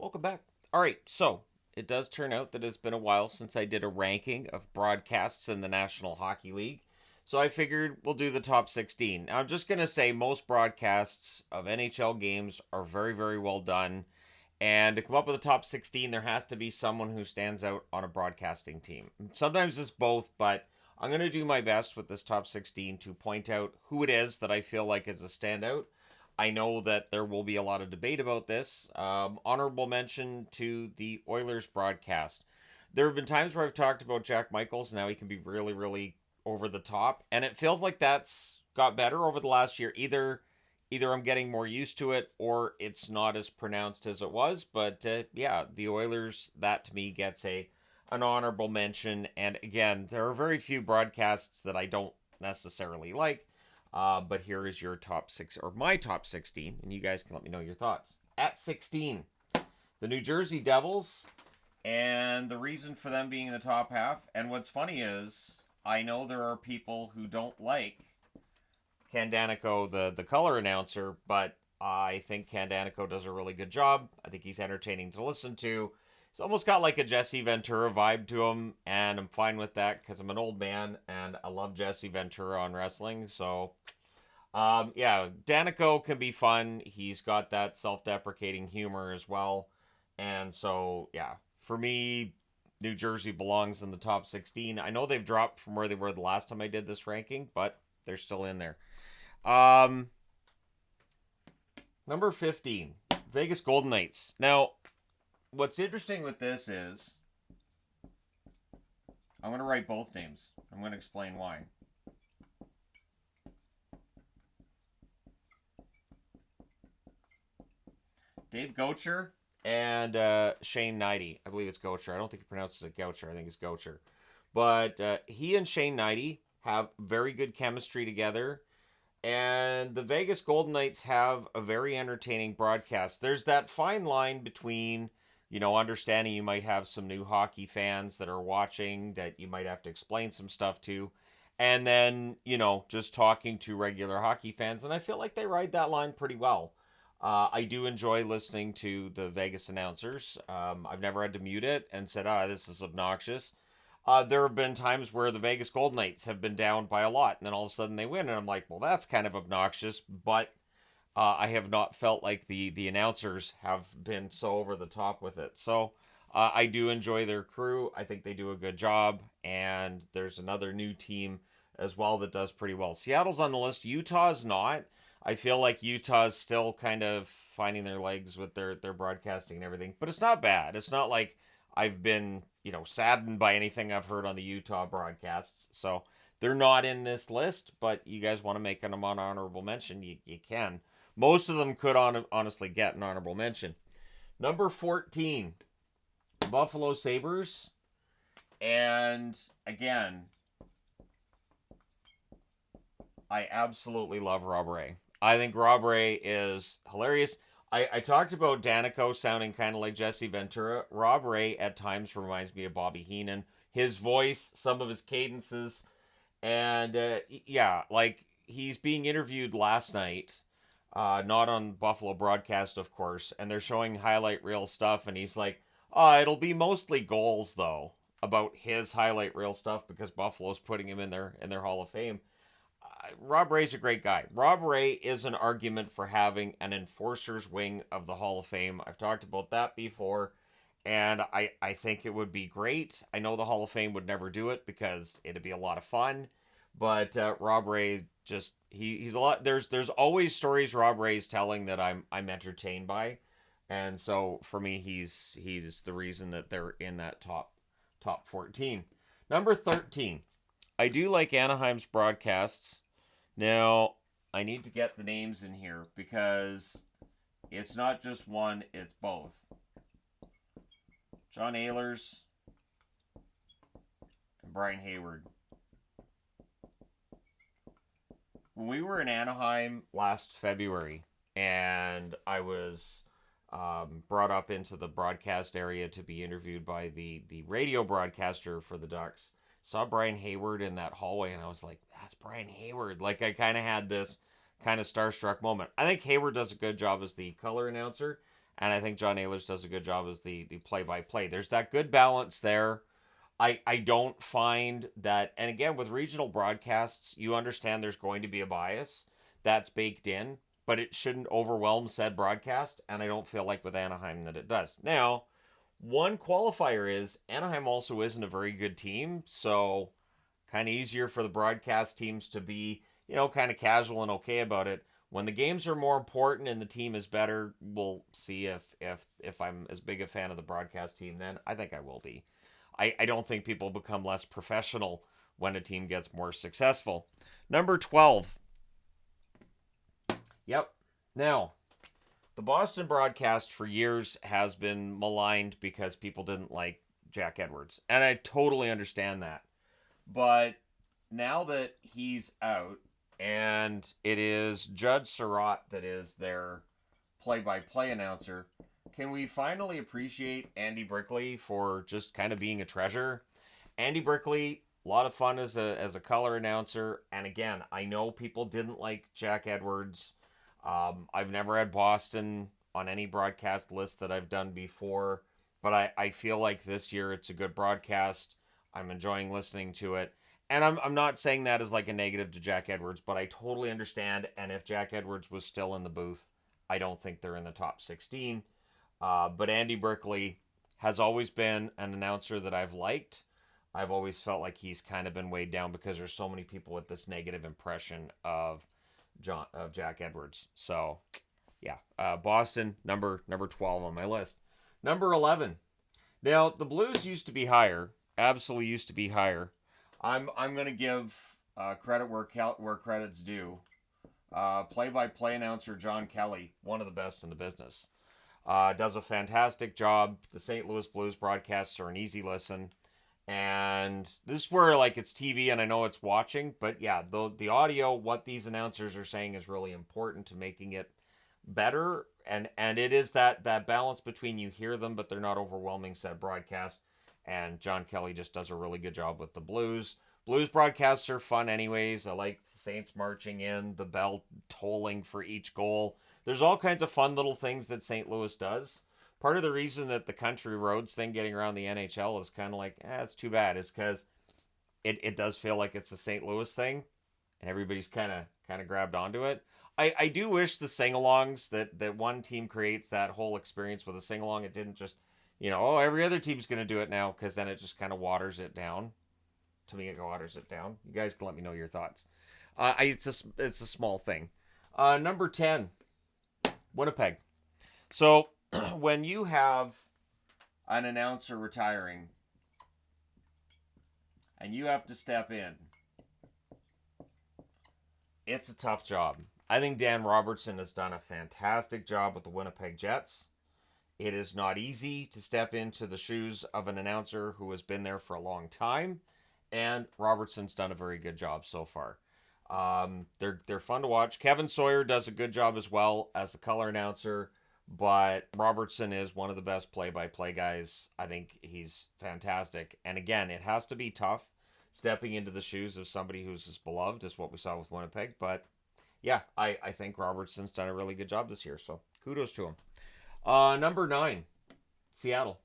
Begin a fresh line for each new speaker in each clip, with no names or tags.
Welcome back. All right, so it does turn out that it's been a while since I did a ranking of broadcasts in the National Hockey League. So I figured we'll do the top 16. Now, I'm just going to say most broadcasts of NHL games are very, very well done. And to come up with a top 16, there has to be someone who stands out on a broadcasting team. Sometimes it's both, but I'm going to do my best with this top 16 to point out who it is that I feel like is a standout. I know that there will be a lot of debate about this. Honorable mention to the Oilers broadcast. There have been times where I've talked about Jack Michaels, and how he can be really, really over the top, and it feels like that's got better over the last year. Either I'm getting more used to it, or it's not as pronounced as it was. But yeah, the Oilers, that to me gets an honorable mention. And again, there are very few broadcasts that I don't necessarily like. But here is your top six, or my top 16, and you guys can let me know your thoughts. At 16, the New Jersey Devils, and the reason for them being in the top half. And what's funny is, I know there are people who don't like Ken Danico, the color announcer, but I think Ken Danico does a really good job. I think he's entertaining to listen to. He's almost got like a Jesse Ventura vibe to him, and I'm fine with that because I'm an old man and I love Jesse Ventura on wrestling. So, yeah, Danico can be fun. He's got that self-deprecating humor as well, and so yeah, for me, New Jersey belongs in the top 16. I know they've dropped from where they were the last time I did this ranking, but they're still in there. Um, Number 15, Vegas Golden Knights. Now, what's interesting with this is I'm going to write both names. I'm going to explain why. Dave Goucher and Shane Knighty. I believe it's Goucher. I don't think he pronounces it Goucher. I think it's Goucher. But he and Shane Knighty have very good chemistry together. And the Vegas Golden Knights have a very entertaining broadcast. There's that fine line between, understanding you might have some new hockey fans that are watching that you might have to explain some stuff to, and then, just talking to regular hockey fans. And I feel like they ride that line pretty well. I do enjoy listening to the Vegas announcers. I've never had to mute it and said, this is obnoxious. There have been times where the Vegas Golden Knights have been down by a lot, and then all of a sudden they win, and I'm like, well, that's kind of obnoxious, but I have not felt like the announcers have been so over the top with it. So I do enjoy their crew. I think they do a good job, and there's another new team as well that does pretty well. Seattle's on the list. Utah's not. I feel like Utah's still kind of finding their legs with their broadcasting and everything, but it's not bad. It's not like I've been, saddened by anything I've heard on the Utah broadcasts. So they're not in this list, but you guys want to make them an honorable mention, you can. Most of them could honestly get an honorable mention. Number 14, Buffalo Sabres. And again, I absolutely love Rob Ray. I think Rob Ray is hilarious. I talked about Danico sounding kind of like Jesse Ventura. Rob Ray at times reminds me of Bobby Heenan. His voice, some of his cadences, and yeah, like he's being interviewed last night, not on Buffalo broadcast, of course, and they're showing highlight reel stuff, and he's like, it'll be mostly goals though, about his highlight reel stuff because Buffalo's putting him in their Hall of Fame. Rob Ray's a great guy. Rob Ray is an argument for having an enforcer's wing of the Hall of Fame. I've talked about that before, and I think it would be great. I know the Hall of Fame would never do it because it'd be a lot of fun, but Rob Ray just he's a lot. There's always stories Rob Ray's telling that I'm entertained by, and so for me he's the reason that they're in that top 14. Number 13. I do like Anaheim's broadcasts. Now, I need to get the names in here because it's not just one, it's both. John Ehlers and Brian Hayward. When we were in Anaheim last February and I was brought up into the broadcast area to be interviewed by the radio broadcaster for the Ducks, saw Brian Hayward in that hallway, and I was like, that's Brian Hayward. Like, I kind of had this kind of starstruck moment. I think Hayward does a good job as the color announcer. And I think John Ehlers does a good job as the play-by-play. There's that good balance there. I don't find that, and again, with regional broadcasts, you understand there's going to be a bias that's baked in, but it shouldn't overwhelm said broadcast, and I don't feel like with Anaheim that it does. Now, one qualifier is Anaheim also isn't a very good team, so kind of easier for the broadcast teams to be, kind of casual and okay about it. When the games are more important and the team is better, we'll see if I'm as big a fan of the broadcast team then. I think I will be. I don't think people become less professional when a team gets more successful. Number 12. Yep. Now, the Boston broadcast for years has been maligned because people didn't like Jack Edwards. And I totally understand that. But now that he's out and it is Judd Surratt that is their play-by-play announcer, can we finally appreciate Andy Brickley for just kind of being a treasure? Andy Brickley, a lot of fun as a color announcer. And again, I know people didn't like Jack Edwards. I've never had Boston on any broadcast list that I've done before, but I feel like this year it's a good broadcast. I'm enjoying listening to it. And I'm not saying that as like a negative to Jack Edwards, but I totally understand. And if Jack Edwards was still in the booth, I don't think they're in the top 16. But Andy Brickley has always been an announcer that I've liked. I've always felt like he's kind of been weighed down because there's so many people with this negative impression of Jack Edwards. So, yeah, Boston, number 12 on my list. Number 11. Now, the Blues used to be higher. Absolutely used to be higher. I'm going to give credit where credit's due. Play-by-play announcer John Kelly, one of the best in the business. Does a fantastic job. The St. Louis Blues broadcasts are an easy listen. And this is where, like, it's TV and I know it's watching. But, yeah, the audio, what these announcers are saying is really important to making it better. And it is that balance between you hear them, but they're not overwhelming said broadcast. And John Kelly just does a really good job with the Blues. Blues broadcasts are fun anyways. I like the Saints marching in, the bell tolling for each goal. There's all kinds of fun little things that St. Louis does. Part of the reason that the country roads thing getting around the NHL is kind of like, it's too bad, is because it does feel like it's a St. Louis thing, and everybody's kind of grabbed onto it. I do wish the sing-alongs that one team creates, that whole experience with a sing-along, it didn't just, every other team's going to do it now, because then it just kind of waters it down. To me, it waters it down. You guys can let me know your thoughts. It's a small thing. Number 10, Winnipeg. So when you have an announcer retiring and you have to step in, it's a tough job. I think Dan Robertson has done a fantastic job with the Winnipeg Jets. It is not easy to step into the shoes of an announcer who has been there for a long time, and Robertson's done a very good job so far. They're fun to watch. Kevin Sawyer does a good job as well as the color announcer, but Robertson is one of the best play-by-play guys. I think he's fantastic. And again, it has to be tough stepping into the shoes of somebody who's as beloved as what we saw with Winnipeg. But yeah, I think Robertson's done a really good job this year, so kudos to him. Number 9, Seattle.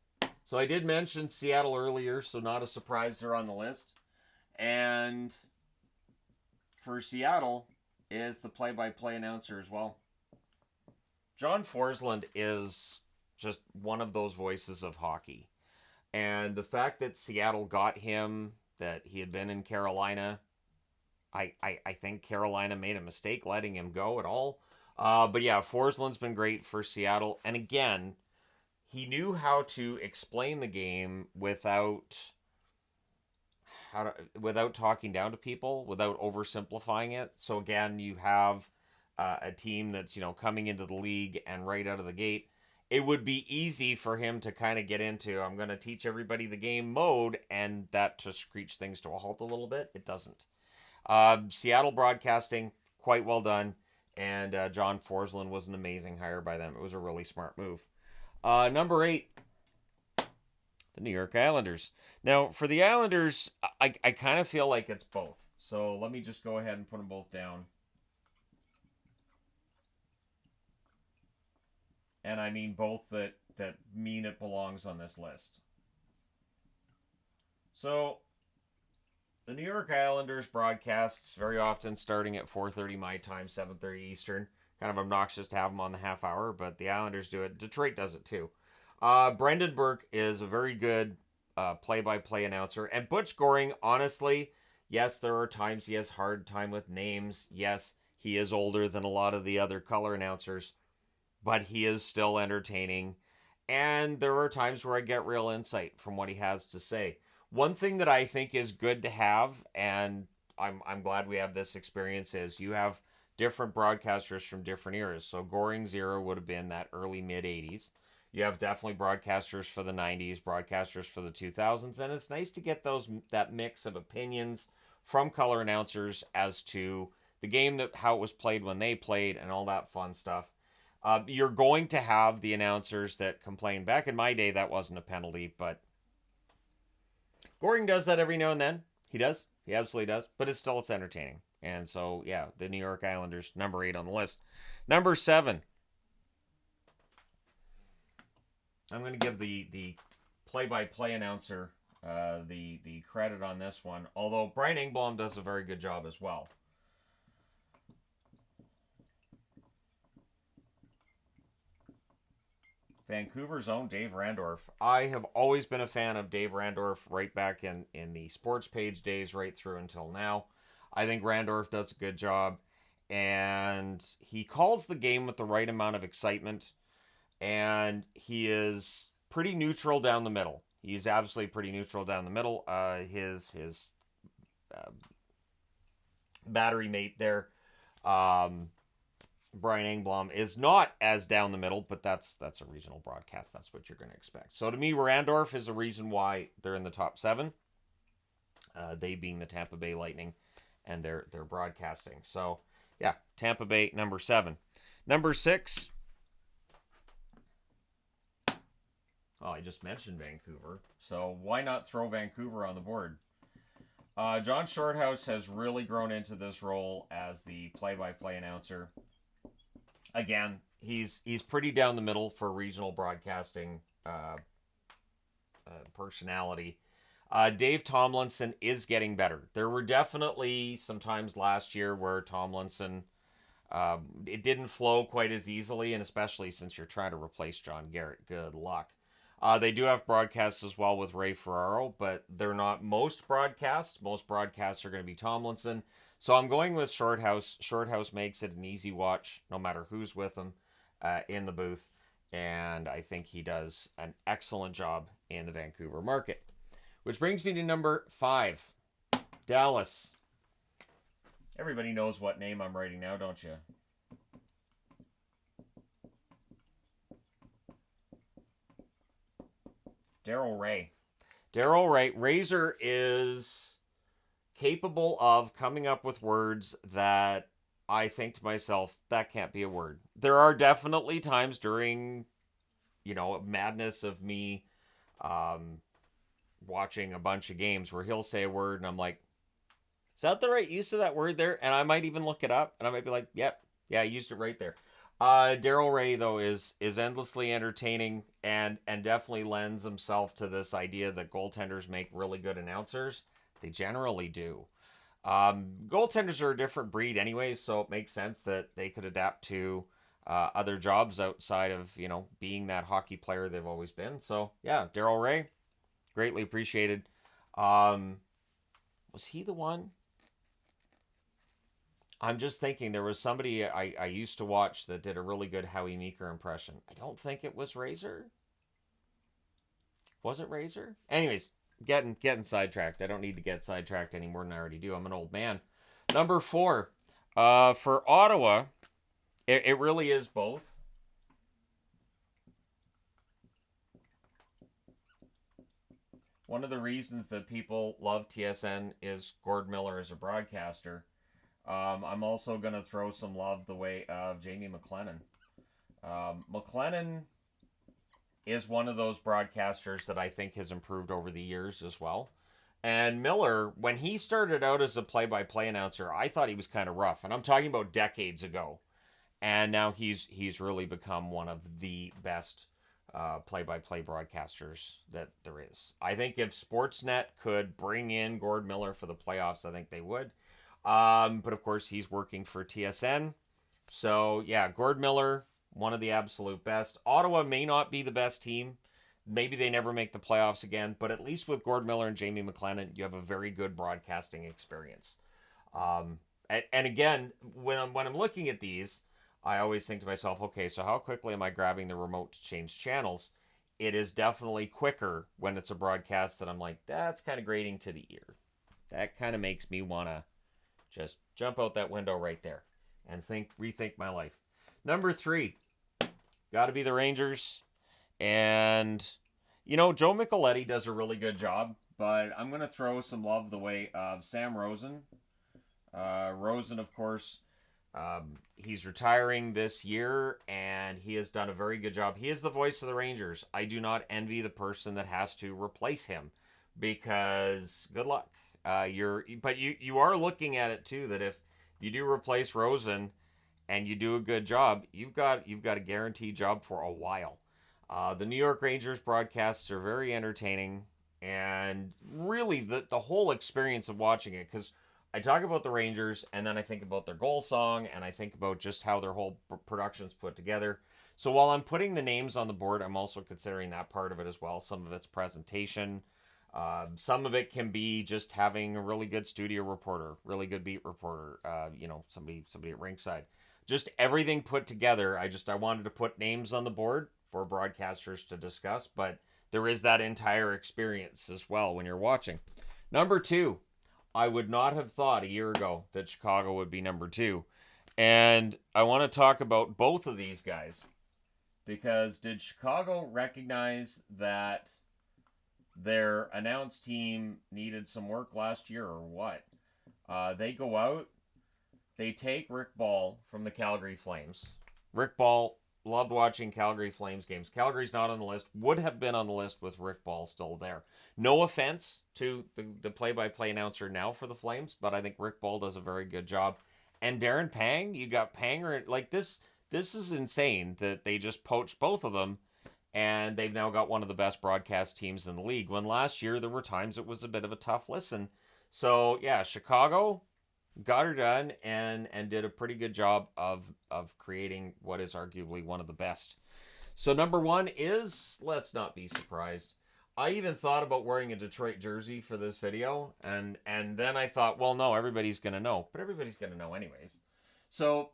So I did mention Seattle earlier, so not a surprise they're on the list. And for Seattle is the play-by-play announcer as well. John Forsland is just one of those voices of hockey. And the fact that Seattle got him, that he had been in Carolina, I think Carolina made a mistake letting him go at all. But yeah, Forsland's been great for Seattle. And again, he knew how to explain the game without talking down to people, without oversimplifying it. So again, you have a team that's, coming into the league and right out of the gate, it would be easy for him to kind of get into, I'm going to teach everybody the game mode, and that to screech things to a halt a little bit. It doesn't. Seattle broadcasting, quite well done. And John Forsland was an amazing hire by them. It was a really smart move. Number 8, the New York Islanders. Now, for the Islanders, I kind of feel like it's both. So let me just go ahead and put them both down. And I mean both that mean it belongs on this list. So, the New York Islanders broadcasts very often starting at 4:30 my time, 7:30 Eastern. Kind of obnoxious to have them on the half hour, but the Islanders do it. Detroit does it too. Brendan Burke is a very good play-by-play announcer. And Butch Goring, honestly, yes, there are times he has hard time with names. Yes, he is older than a lot of the other color announcers, but he is still entertaining. And there are times where I get real insight from what he has to say. One thing that I think is good to have, and I'm glad we have this experience, is you have different broadcasters from different eras. So Goring's era would have been that early mid 80s. You have definitely broadcasters for the 90s, broadcasters for the 2000s, and it's nice to get that mix of opinions from color announcers as to the game, that how it was played when they played, and all that fun stuff. You're going to have the announcers that complain. Back in my day, that wasn't a penalty, but Goring does that every now and then. He does. He absolutely does. But it's entertaining. And so, yeah, the New York Islanders, number 8 on the list. Number 7. I'm going to give the play-by-play announcer the credit on this one. Although Brian Engblom does a very good job as well. Vancouver's own Dave Randorf. I have always been a fan of Dave Randorf right back in the sports page days right through until now. I think Randorf does a good job, and he calls the game with the right amount of excitement, and he is pretty neutral down the middle. He's absolutely pretty neutral down the middle. His battery mate there, Brian Engblom, is not as down the middle, but that's a regional broadcast. That's what you're going to expect. So to me, Randorf is the reason why they're in the top 7. They being the Tampa Bay Lightning, and their broadcasting. So yeah, Tampa Bay, number 7. Number 6. Oh, I just mentioned Vancouver, so why not throw Vancouver on the board? John Shorthouse has really grown into this role as the play-by-play announcer. Again, he's pretty down the middle for regional broadcasting personality. Dave Tomlinson is getting better. There were definitely some times last year where Tomlinson, it didn't flow quite as easily, and especially since you're trying to replace John Garrett. Good luck. They do have broadcasts as well with Ray Ferraro, but they're not most broadcasts. Most broadcasts are going to be Tomlinson. So I'm going with Shorthouse. Shorthouse makes it an easy watch, no matter who's with him in the booth. And I think he does an excellent job in the Vancouver market. Which brings me to number 5, Dallas. Everybody knows what name I'm writing now, don't you? Daryl Ray. Daryl Ray. Razor is capable of coming up with words that I think to myself, that can't be a word. There are definitely times during, madness of me watching a bunch of games where he'll say a word and I'm like, is that the right use of that word there? And I might even look it up and I might be like, yep, yeah, I used it right there. Daryl Ray, though, is endlessly entertaining and definitely lends himself to this idea that goaltenders make really good announcers. They generally do. Goaltenders are a different breed anyways, so it makes sense that they could adapt to other jobs outside of, being that hockey player they've always been. So, yeah, Daryl Ray, greatly appreciated. Was he the one? I'm just thinking there was somebody I used to watch that did a really good Howie Meeker impression. I don't think it was Razor. Was it Razor? Anyways, getting sidetracked. I don't need to get sidetracked any more than I already do. I'm an old man. Number 4. For Ottawa, it really is both. One of the reasons that people love TSN is Gord Miller as a broadcaster. I'm also going to throw some love the way of Jamie McLennan. McLennan is one of those broadcasters that I think has improved over the years as well. And Miller, when he started out as a play-by-play announcer, I thought he was kind of rough. And I'm talking about decades ago. And now he's really become one of the best play-by-play broadcasters that there is. I think if Sportsnet could bring in Gord Miller for the playoffs, I think they would. But of course, he's working for TSN. So yeah, Gord Miller, one of the absolute best. Ottawa may not be the best team. Maybe they never make the playoffs again, but at least with Gord Miller and Jamie McLennan, you have a very good broadcasting experience. And again, when I'm looking at these, I always think to myself, okay, so how quickly am I grabbing the remote to change channels? It is definitely quicker when it's a broadcast that I'm like, that's kind of grating to the ear. That kind of makes me want to just jump out that window right there and rethink my life. Number 3, got to be the Rangers. And, Joe Micheletti does a really good job, but I'm going to throw some love the way of Sam Rosen. Rosen, of course, he's retiring this year, and he has done a very good job. He is the voice of the Rangers. I do not envy the person that has to replace him, because good luck. But you are looking at it too, that if you do replace Rosen and you do a good job, you've got a guaranteed job for a while. The New York Rangers broadcasts are very entertaining, and really the whole experience of watching it, because I talk about the Rangers, and then I think about their goal song, and I think about just how their whole production's put together. So while I'm putting the names on the board, I'm also considering that part of it as well. Some of it's presentation. Some of it can be just having a really good studio reporter, really good beat reporter, somebody at ringside. Just everything put together. I wanted to put names on the board for broadcasters to discuss, but there is that entire experience as well when you're watching. Number 2, I would not have thought a year ago that Chicago would be number 2. And I want to talk about both of these guys, because did Chicago recognize that their announced team needed some work last year, or what? They go out, they take Rick Ball from the Calgary Flames. Rick Ball, loved watching Calgary Flames games. Calgary's not on the list, would have been on the list with Rick Ball still there. No offense to the play-by-play announcer now for the Flames, but I think Rick Ball does a very good job. And Darren Pang, you got Panger, like this is insane that they just poached both of them, and they've now got one of the best broadcast teams in the league, when last year there were times it was a bit of a tough listen. So yeah, Chicago got her done and did a pretty good job of creating what is arguably one of the best. So number 1 is, let's not be surprised. I even thought about wearing a Detroit jersey for this video, and then I thought, well, no, everybody's going to know. But everybody's going to know anyways. So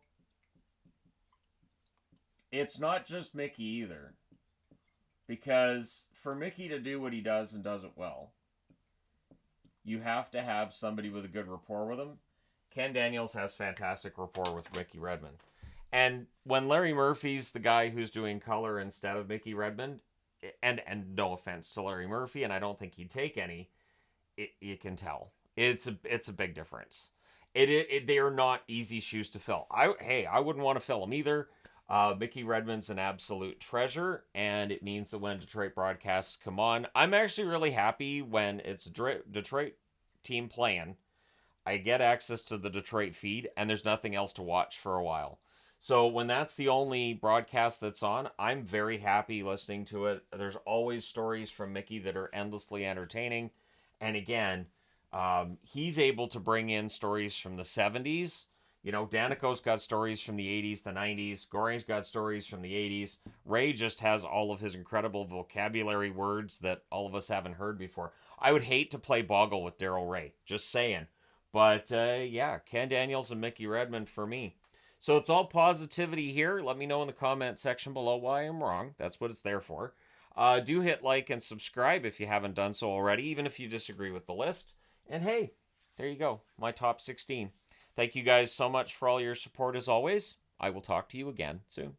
it's not just Mickey either. Because for Mickey to do what he does and does it well, you have to have somebody with a good rapport with him. Ken Daniels has fantastic rapport with Mickey Redmond. And when Larry Murphy's the guy who's doing color instead of Mickey Redmond, and no offense to Larry Murphy, and I don't think he'd take any, you can tell. It's a big difference. They are not easy shoes to fill. I wouldn't want to fill them either. Mickey Redmond's an absolute treasure, and it means that when Detroit broadcasts come on, I'm actually really happy when it's Detroit team playing. I get access to the Detroit feed, and there's nothing else to watch for a while. So when that's the only broadcast that's on, I'm very happy listening to it. There's always stories from Mickey that are endlessly entertaining. And again, he's able to bring in stories from the 70s. Danico's got stories from the 80s, the 90s. Goring's got stories from the 80s. Ray just has all of his incredible vocabulary words that all of us haven't heard before. I would hate to play Boggle with Daryl Ray, just saying. But yeah, Ken Daniels and Mickey Redmond for me. So it's all positivity here. Let me know in the comment section below why I'm wrong. That's what it's there for. Do hit like and subscribe if you haven't done so already, even if you disagree with the list. And hey, there you go, my top 16. Thank you guys so much for all your support as always. I will talk to you again soon.